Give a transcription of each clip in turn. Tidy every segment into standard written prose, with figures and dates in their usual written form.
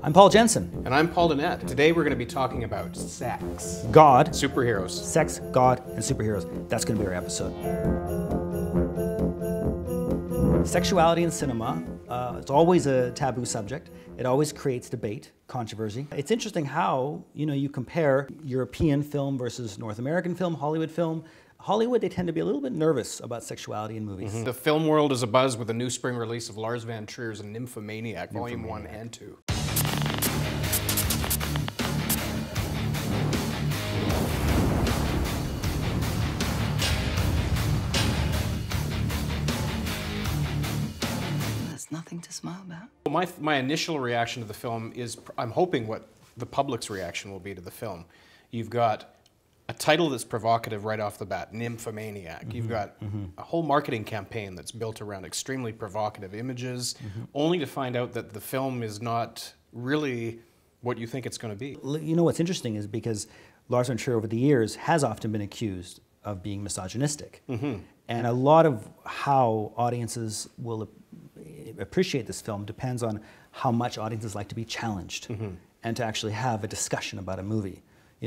I'm Paul Jensen. And I'm Paul Donnett. Today we're going to be talking about sex. God. Superheroes. Sex, God, and superheroes. That's going to be our episode. Sexuality in cinema, it's always a taboo subject. It always creates debate, controversy. It's interesting how, you compare European film versus North American film, Hollywood film. Hollywood, they tend to be a little bit nervous about sexuality in movies. The film world is abuzz with a new spring release of Lars von Trier's NYMPHOMANIAC, Volume 1 and 2. There's nothing to smile about. My initial reaction to the film is, I'm hoping what the public's reaction will be to the film. You've got a title that's provocative right off the bat, NYMPHOMANIAC. You've got a whole marketing campaign that's built around extremely provocative images, only to find out that the film is not really what you think it's going to be. You know what's interesting is because Lars von Trier over the years has often been accused of being misogynistic. And a lot of how audiences will appreciate this film depends on how much audiences like to be challenged and to actually have a discussion about a movie.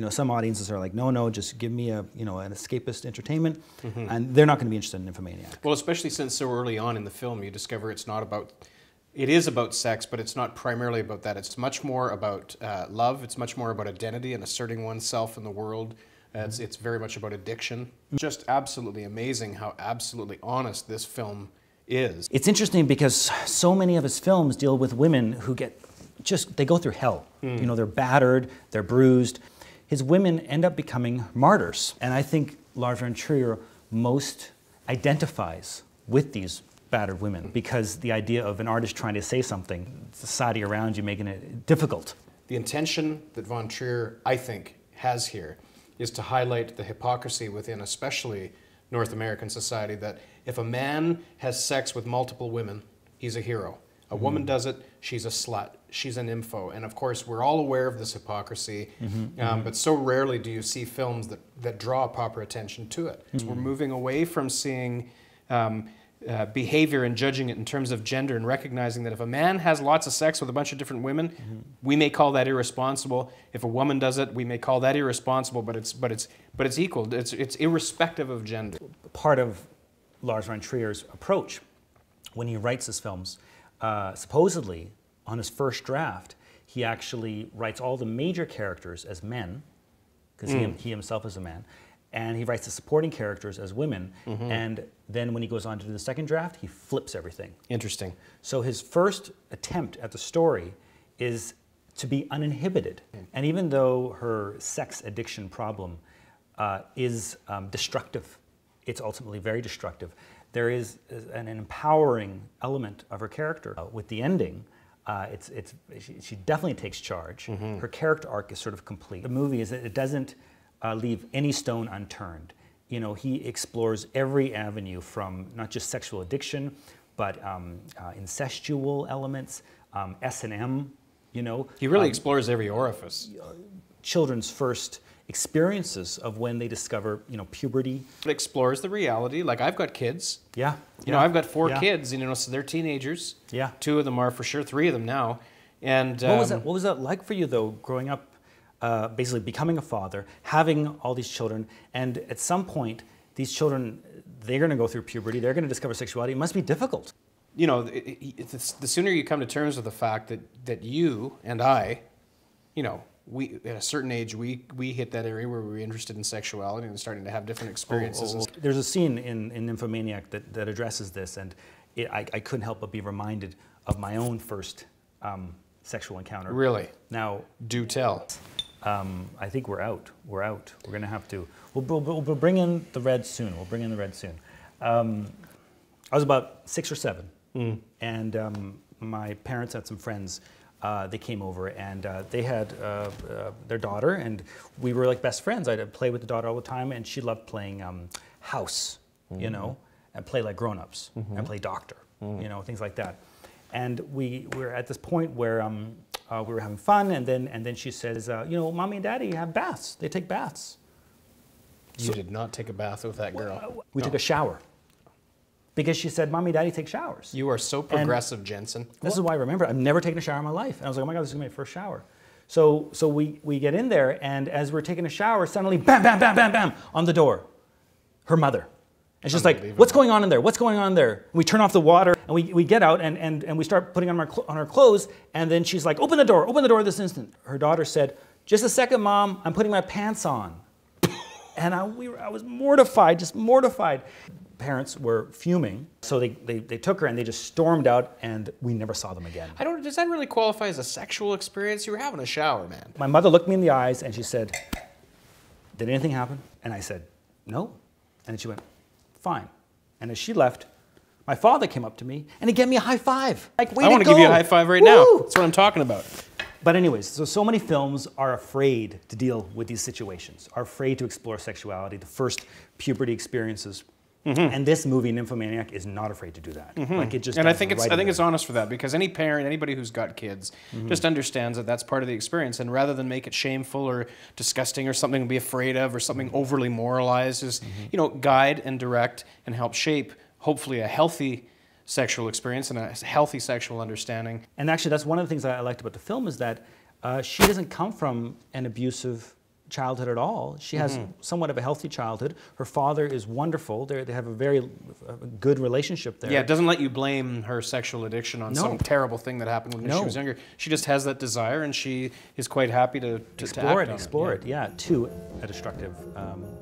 Some audiences are like, no, just give me an escapist entertainment, and they're not going to be interested in NYMPHOMANIAC. Well, especially since so early on in the film, you discover it is about sex, but it's not primarily about that. It's much more about love. It's much more about identity and asserting oneself in the world. It's very much about addiction. Just absolutely amazing how absolutely honest this film is. It's interesting because so many of his films deal with women who they go through hell. They're battered, they're bruised. His women end up becoming martyrs. And I think Lars von Trier most identifies with these battered women because the idea of an artist trying to say something, society around you making it difficult. The intention that von Trier, I think, has here is to highlight the hypocrisy within especially North American society that if a man has sex with multiple women, he's a hero. A woman does it, she's a slut, she's an info. And of course, we're all aware of this hypocrisy, but so rarely do you see films that draw proper attention to it. We're moving away from seeing behavior and judging it in terms of gender and recognizing that if a man has lots of sex with a bunch of different women, we may call that irresponsible. If a woman does it, we may call that irresponsible, but it's equal. It's irrespective of gender. Part of Lars von Trier's approach when he writes his films, supposedly, on his first draft, he actually writes all the major characters as men, because he himself is a man, and he writes the supporting characters as women, and then when he goes on to do the second draft, he flips everything. Interesting. So his first attempt at the story is to be uninhibited. And even though her sex addiction problem is destructive, it's ultimately very destructive, there is an empowering element of her character. With the ending, she definitely takes charge. Her character arc is sort of complete. The movie it doesn't leave any stone unturned. He explores every avenue from not just sexual addiction, but incestual elements, S&M. He really explores every orifice. Children's first experiences of when they discover, puberty. It explores the reality. Like, I've got kids. Yeah. I've got 4 kids, so they're teenagers. Yeah. 2 of them are for sure, 3 of them now. And what was that like for you, though, growing up, basically becoming a father, having all these children, and at some point, these children, they're going to go through puberty, they're going to discover sexuality. It must be difficult. The sooner you come to terms with the fact that you and I, we at a certain age we hit that area where we're interested in sexuality and starting to have different experiences. There's a scene in NYMPHOMANIAC that addresses this, and I couldn't help but be reminded of my own first sexual encounter. Really? Now, do tell. I think we're out. We're going to have to. We'll bring in the red soon. I was about 6 or 7, and my parents had some friends. They came over and they had their daughter, and we were like best friends. I'd play with the daughter all the time, and she loved playing house, and play like grown-ups, and play doctor, things like that. And we were at this point where we were having fun, and then she says, Mommy and Daddy have baths. They take baths. You did not take a bath with that girl. We took a shower. because she said, Mommy, Daddy take showers. You are so progressive, Jensen. This is why I remember, I've never taken a shower in my life. And I was like, oh my God, this is gonna be my first shower. So we get in there, and as we're taking a shower, suddenly, bam, bam, bam, bam, bam, on the door, her mother. And she's like, what's going on in there? What's going on there? We turn off the water, and we get out, and we start putting on our clothes, and then she's like, open the door this instant. Her daughter said, just a second, Mom, I'm putting my pants on. And I was mortified, just mortified. Parents were fuming, so they took her and they just stormed out, and we never saw them again. Does that really qualify as a sexual experience? You were having a shower, man. My mother looked me in the eyes and she said, did anything happen? And I said, no. And then she went, fine. And as she left, my father came up to me and he gave me a high five. Like, way I want to give you a high five right now. That's what I'm talking about. But anyways, so many films are afraid to deal with these situations, are afraid to explore sexuality, the first puberty experiences. And this movie, Nymphomaniac, is not afraid to do that. Like, it just. And I think it's honest for that, because any parent, anybody who's got kids, just understands that that's part of the experience. And rather than make it shameful or disgusting or something to be afraid of or something overly moralized, is guide and direct and help shape, hopefully, a healthy sexual experience and a healthy sexual understanding. And actually, that's one of the things that I liked about the film, is that she doesn't come from an abusive childhood at all. She has somewhat of a healthy childhood. Her father is wonderful. They have a very good relationship there. Yeah, it doesn't let you blame her sexual addiction on some terrible thing that happened when she was younger. She just has that desire, and she is quite happy to explore it, to a destructive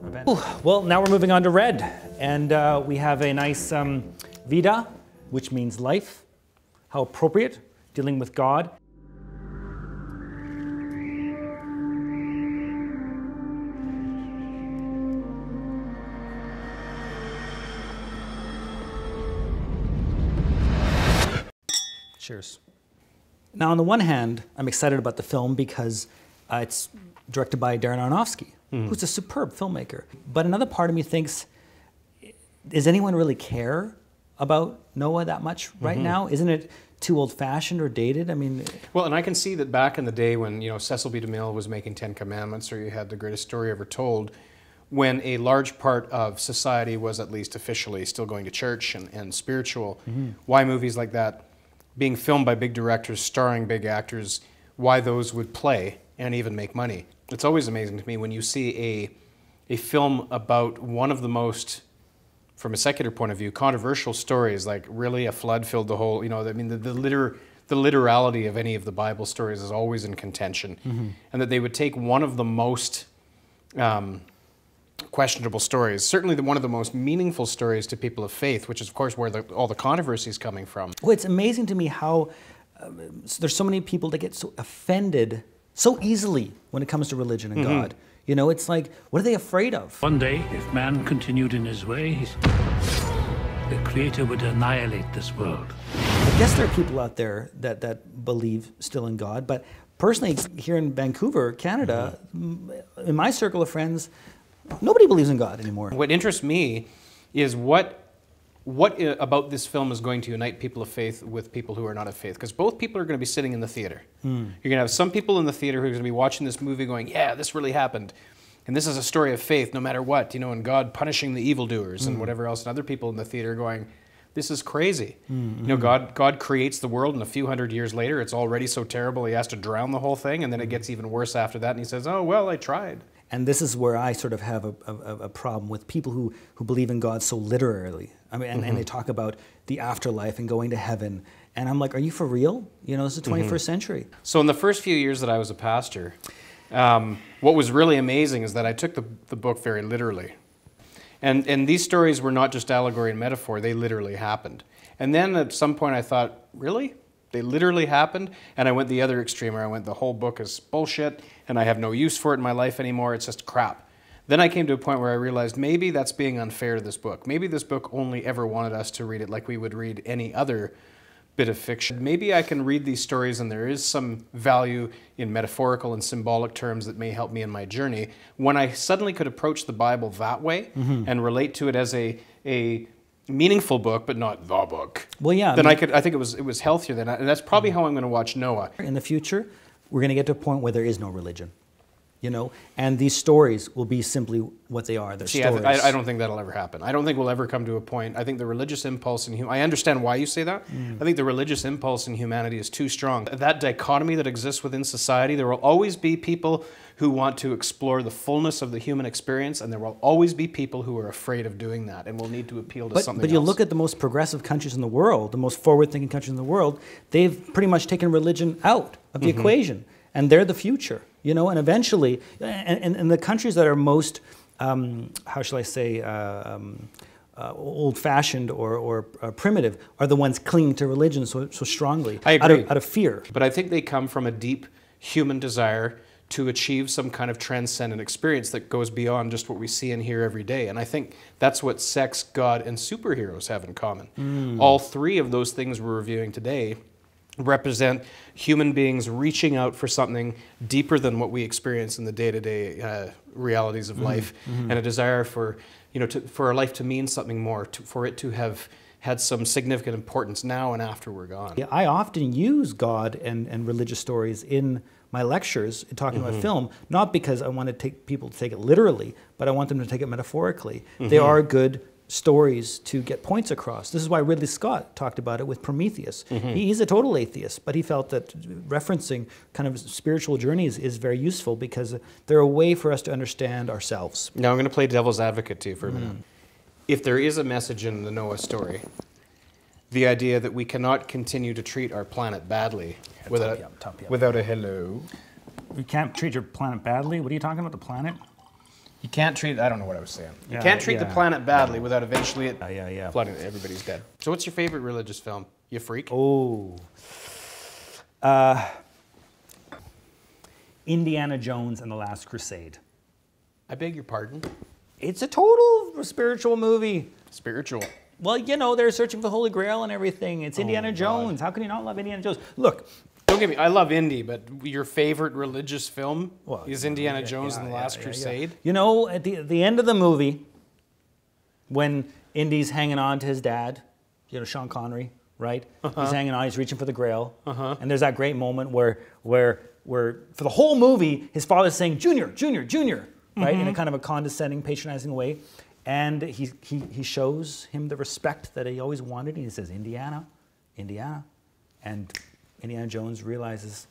event. Ooh, well, now we're moving on to red, and we have a nice vida, which means life. How appropriate, dealing with God. Cheers. Now, on the one hand, I'm excited about the film because it's directed by Darren Aronofsky, who's a superb filmmaker. But another part of me thinks, does anyone really care about Noah that much right now? Isn't it too old-fashioned or dated? I mean... Well, and I can see that back in the day when, Cecil B. DeMille was making 10 Commandments, or you had The Greatest Story Ever Told, when a large part of society was at least officially still going to church and spiritual, why movies like that, being filmed by big directors, starring big actors, why those would play and even make money. It's always amazing to me when you see a film about one of the most, from a secular point of view, controversial stories, like really a flood filled the whole, I mean, the literality of any of the Bible stories is always in contention. And that they would take one of the most questionable stories, certainly one of the most meaningful stories to people of faith, which is of course where all the controversy is coming from. Well, it's amazing to me how there's so many people that get so offended so easily when it comes to religion and God. It's like, what are they afraid of? One day, if man continued in his ways, the Creator would annihilate this world. I guess there are people out there that believe still in God, but personally, here in Vancouver, Canada, in my circle of friends, nobody believes in God anymore. What interests me is what about this film is going to unite people of faith with people who are not of faith. Because both people are going to be sitting in the theater. You're going to have some people in the theater who are going to be watching this movie going, yeah, this really happened. And this is a story of faith no matter what, and God punishing the evildoers and whatever else. And other people in the theater going, this is crazy. God creates the world, and a few hundred years later, it's already so terrible he has to drown the whole thing, and then it gets even worse after that, and he says, oh, well, I tried. And this is where I sort of have a problem with people who believe in God so literally. I mean, and they talk about the afterlife and going to heaven. And I'm like, are you for real? This is the 21st century. So in the first few years that I was a pastor, what was really amazing is that I took the book very literally. And these stories were not just allegory and metaphor, they literally happened. And then at some point I thought, really? They literally happened? And I went the other extreme where I went, the whole book is bullshit and I have no use for it in my life anymore, it's just crap. Then I came to a point where I realized maybe that's being unfair to this book. Maybe this book only ever wanted us to read it like we would read any other bit of fiction. Maybe I can read these stories and there is some value in metaphorical and symbolic terms that may help me in my journey. When I suddenly could approach the Bible that way and relate to it as a meaningful book, but not the book. Well, yeah. Then I think it was healthier than that, and that's probably how I'm going to watch Noah. In the future, we're going to get to a point where there is no religion. you know, and these stories will be simply what they are. They're stories. I don't think that'll ever happen. I don't think we'll ever come to a point. I think the religious impulse in I understand why you say that. I think the religious impulse in humanity is too strong. That dichotomy that exists within society, there will always be people who want to explore the fullness of the human experience, and there will always be people who are afraid of doing that and will need to appeal to something else. But you look at the most progressive countries in the world, the most forward-thinking countries in the world, they've pretty much taken religion out of the equation, and they're the future, you know, and eventually, and the countries that are most, how shall I say, old-fashioned or primitive are the ones clinging to religion so strongly. I agree. Out of fear. But I think they come from a deep human desire to achieve some kind of transcendent experience that goes beyond just what we see and hear every day. And I think that's what sex, God, and superheroes have in common. All three of those things we're reviewing today represent human beings reaching out for something deeper than what we experience in the day-to-day realities of life, and a desire for, you know, for our life to mean something more, for it to have had some significant importance now and after we're gone. Yeah, I often use God and religious stories in my lectures talking about film, not because I want to take people to take it literally, but I want them to take it metaphorically. They are good stories to get points across. This is why Ridley Scott talked about it with Prometheus. He's a total atheist, but he felt that referencing kind of spiritual journeys is very useful because they're a way for us to understand ourselves. Now I'm going to play devil's advocate to you for a minute. If there is a message in the Noah story, the idea that we cannot continue to treat our planet badly without a hello. You can't treat your planet badly? What are you talking about, the planet? You can't treat, I don't know what I was saying. You can't treat the planet badly without eventually it flooding, everybody's dead. So what's your favorite religious film? You freak? Oh. Indiana Jones and the Last Crusade. I beg your pardon? It's a total spiritual movie. Spiritual. Well, you know, they're searching for the Holy Grail and everything. It's Indiana Jones. How can you not love Indiana Jones? Look. Don't get me, I love Indy, but your favorite religious film is Indiana Jones and the Last Crusade? You know, at the end of the movie, when Indy's hanging on to his dad, you know, Sean Connery, right? He's hanging on, he's reaching for the Grail. And there's that great moment where for the whole movie, his father's saying, Junior, Junior, Junior, right? In a kind of a condescending, patronizing way. And he shows him the respect that he always wanted. And he says, Indiana, Indiana. And Indiana Jones realizes,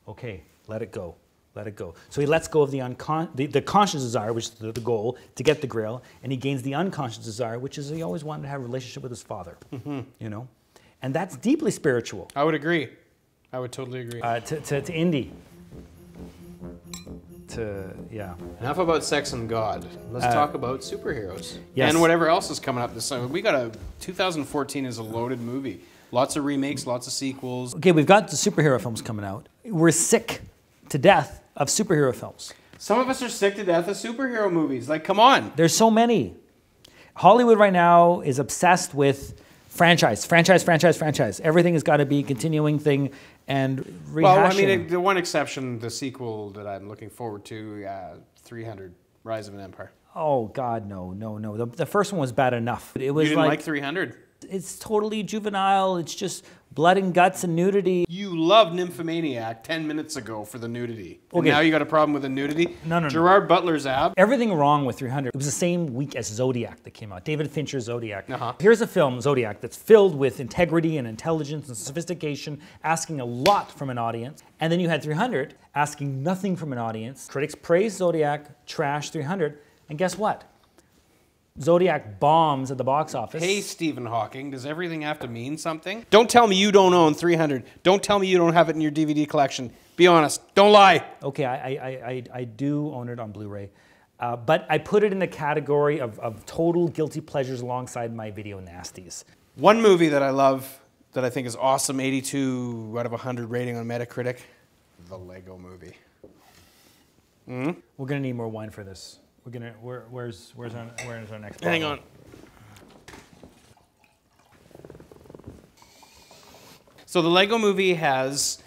okay, let it go, let it go. So he lets go of the conscious desire, which is the goal, to get the Grail, and he gains the unconscious desire, which is he always wanted to have a relationship with his father, you know? And that's deeply spiritual. I would agree. I would totally agree. To Indy. Enough about sex and God. Let's talk about superheroes. Yes. And whatever else is coming up this summer. 2014 is a loaded movie. Lots of remakes, lots of sequels. Okay, we've got the superhero films coming out. We're sick to death of superhero films. Some of us are sick to death of superhero movies. Like, come on. There's so many. Hollywood right now is obsessed with franchise. Everything has got to be a continuing thing and rehashing. Well, I mean, the one exception, the sequel that I'm looking forward to, 300, Rise of an Empire. Oh, God, no. The first one was bad enough. It was you didn't like 300? It's totally juvenile. It's just blood and guts and nudity. You loved Nymphomaniac 10 minutes ago for the nudity. Okay. And now you got a problem with the nudity? No. Gerard Butler's ab. Everything wrong with 300. It was the same week as Zodiac that came out. David Fincher's Zodiac. Here's a film, Zodiac, that's filled with integrity and intelligence and sophistication, asking a lot from an audience. And then you had 300, asking nothing from an audience. Critics praised Zodiac, trashed 300, and guess what? Zodiac bombs at the box office. Hey, Stephen Hawking, does everything have to mean something? Don't tell me you don't own 300. Don't tell me you don't have it in your DVD collection. Be honest. Don't lie. Okay, I do own it on Blu-ray. But I put it in the category of total guilty pleasures alongside my video nasties. One movie that I love, that I think is awesome, 82 out of 100 rating on Metacritic, the Lego Movie. We're going to need more wine for this. Where's our next bottle? Hang on. So the Lego Movie has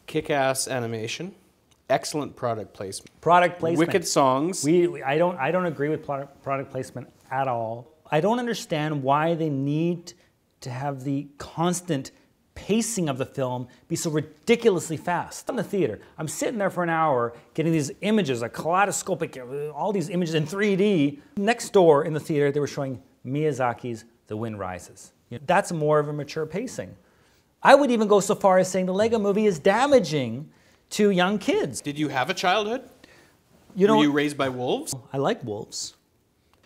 kick-ass animation, excellent product placement. Wicked songs. I don't agree with product placement at all. I don't understand why they need to have the constant pacing of the film be so ridiculously fast. In the theater, I'm sitting there for an hour getting these images, like kaleidoscopic, all these images in 3D. Next door in the theater, they were showing Miyazaki's The Wind Rises. That's more of a mature pacing. I would even go so far as saying the Lego movie is damaging to young kids. Did you have a childhood? Were you raised by wolves? I like wolves.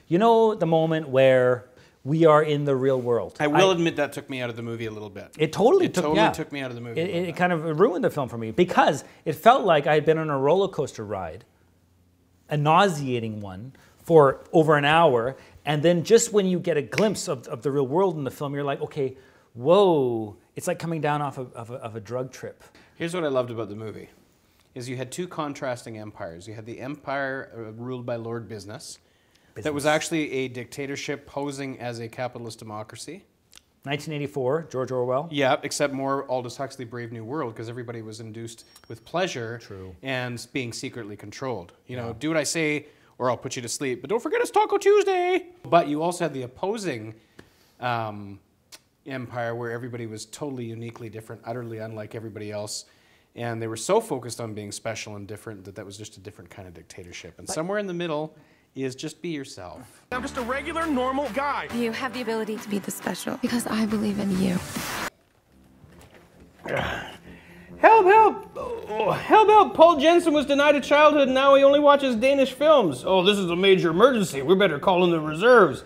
You know the moment where we are in the real world. I will admit that took me out of the movie a little bit. It totally took me out of the movie. It kind of ruined the film for me because it felt like I had been on a roller coaster ride, a nauseating one, for over an hour, and then just when you get a glimpse of the real world in the film, you're like, okay, whoa, it's like coming down off of a drug trip. Here's what I loved about the movie, is you had two contrasting empires. You had the empire ruled by Lord Business, that was actually a dictatorship posing as a capitalist democracy. 1984, George Orwell. Yeah, except more Aldous Huxley Brave New World, because everybody was induced with pleasure and being secretly controlled. You know, do what I say or I'll put you to sleep, but don't forget it's Taco Tuesday. But you also had the opposing empire where everybody was totally uniquely different, utterly unlike everybody else. And they were so focused on being special and different that was just a different kind of dictatorship. And somewhere in the middle is just be yourself. I'm just a regular, normal guy. You have the ability to be the special because I believe in you. Help, help! Oh, help, help! Paul Jensen was denied a childhood and now he only watches Danish films. Oh, this is a major emergency. We better call in the reserves.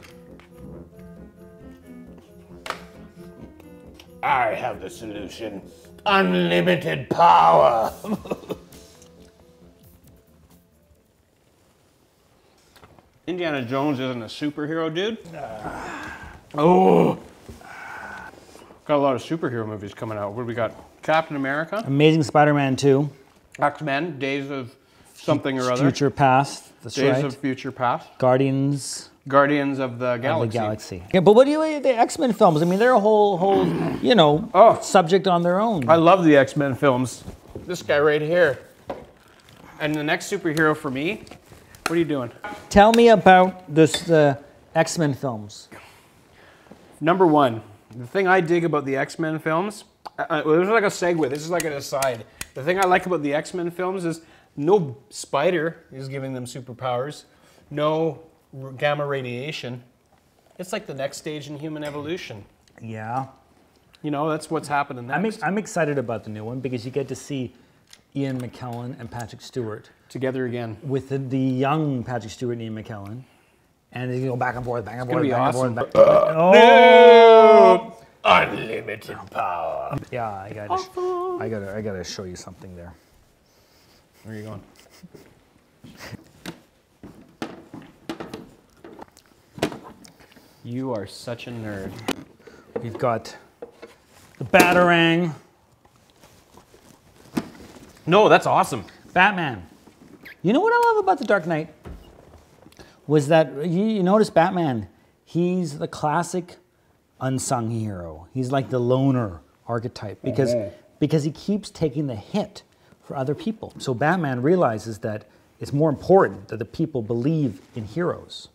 I have the solution. Unlimited power. Indiana Jones isn't a superhero, dude. Oh. Got a lot of superhero movies coming out. What do we got? Captain America. Amazing Spider-Man 2. X-Men, Days of something or other. Future Past, that's right. Days of Future Past. Guardians of the Galaxy. Yeah, but what do you the X-Men films? I mean, they're a whole you know, subject on their own. I love the X-Men films. This guy right here. And the next superhero for me, what are you doing? Tell me about the X-Men films. Number one, the thing I dig about the X-Men films, this is like a segue, this is like an aside. The thing I like about the X-Men films is no spider is giving them superpowers, no gamma radiation. It's like the next stage in human evolution. Yeah. You know, that's what's happening next. I'm excited about the new one because you get to see Ian McKellen and Patrick Stewart together again with the young Patrick Stewart and Ian McKellen, and they go back and forth, back and forth, back awesome. and forth. No! Unlimited power. Yeah, I gotta show you something there. Where are you going? You are such a nerd. We've got the Batarang. No, that's awesome. Batman. You know what I love about The Dark Knight? Was that, you notice Batman, he's the classic unsung hero. He's like the loner archetype because he keeps taking the hit for other people. So Batman realizes that it's more important that the people believe in heroes.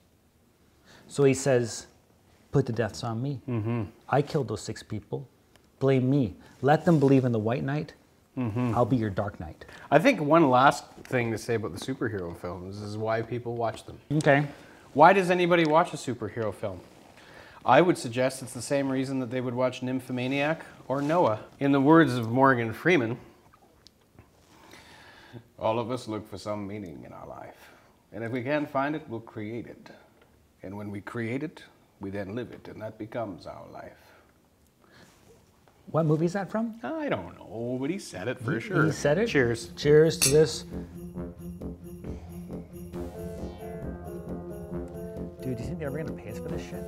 So he says, put the deaths on me. I killed those 6 people. Blame me. Let them believe in the White Knight. I'll be your Dark Knight. I think one last thing to say about the superhero films is why people watch them. Okay. Why does anybody watch a superhero film? I would suggest it's the same reason that they would watch NYMPHOMANIAC or NOAH. In the words of Morgan Freeman, all of us look for some meaning in our life. And if we can't find it, we'll create it. And when we create it, we then live it, and that becomes our life. What movie is that from? I don't know, but he said it for sure. He said it? Cheers. Cheers to this. Dude, do you think they're ever gonna pay us for this shit?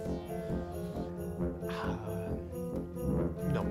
No.